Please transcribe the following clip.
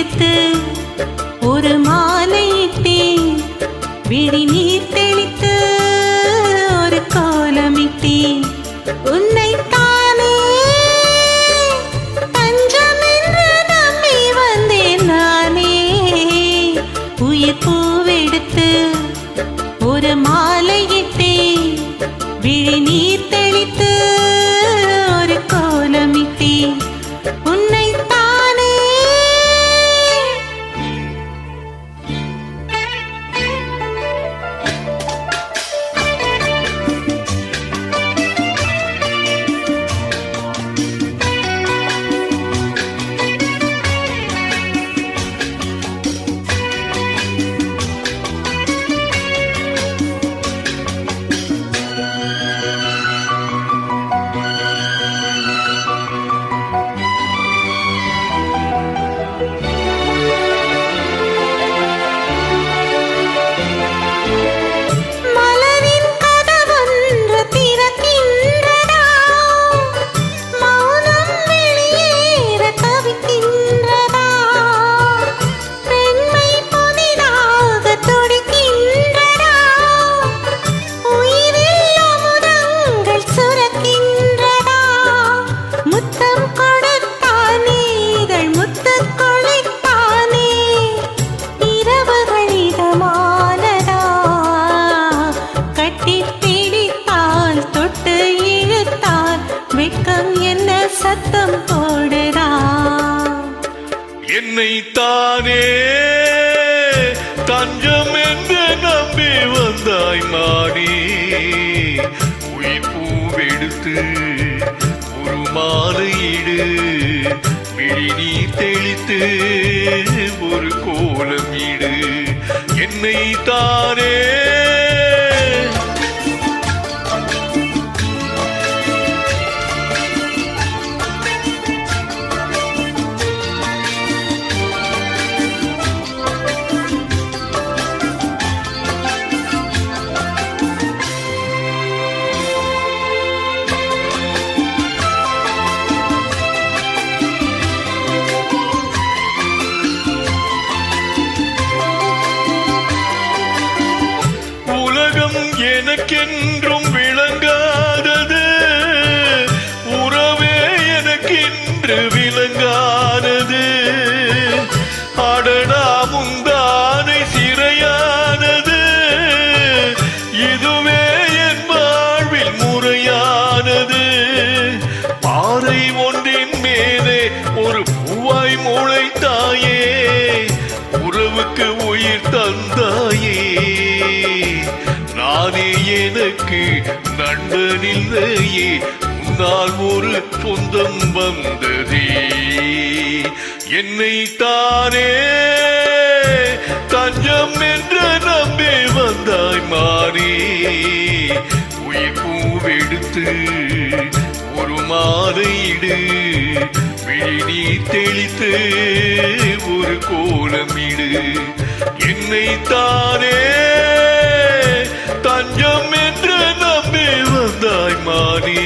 பூவெடுத்து ஒரு மாலையிட்டேன், விழி நீர் தெளித்து ஒரு கோலமிட்டேன். உன்னைத்தானே தஞ்சம் என்று நம்பி வந்தேன் நானே. உயிர் பூவெடுத்து ஒரு மாலையிட்டேன், விழி நீர் தெளித்து ஒரு கோலமிட்டேன். உன்னைத்தானே சத்தம் போடுதா? என்னைத்தானே தஞ்சம் என்று நம்பி வந்தாய் மானே. உயிர் பூவெடுத்து ஒரு மாலையிடு, விழி நீர் தெளித்து ஒரு கோலமிடு. என்னைத்தானே எனக்கென்றும் விளங்காதது, உறவே எனக்கென்று விளங்காதது. அடடா முந்தானை சிறையானது, இதுவே என் வாழ்வில் முறையானது. பாறை ஒன்றின் மேலே ஒரு பூவாய் முளைத்தாயே, உறவுக்கு உயிர் தந்தாயே. நானே எனக்கு நண்பனில்லையே, உன்னால் ஒரு சொந்தம் வந்ததே. என்னைத்தானே தஞ்சம் என்று நம்பி வந்தாய் மானே. உயிர் பூவெடுத்து ஒரு மாலையிடு, விழி நீர் தெளித்து ஒரு கோலமிடு. என்னைத்தானே தஞ்சம் என்று நம்பி வந்தாய் மானே.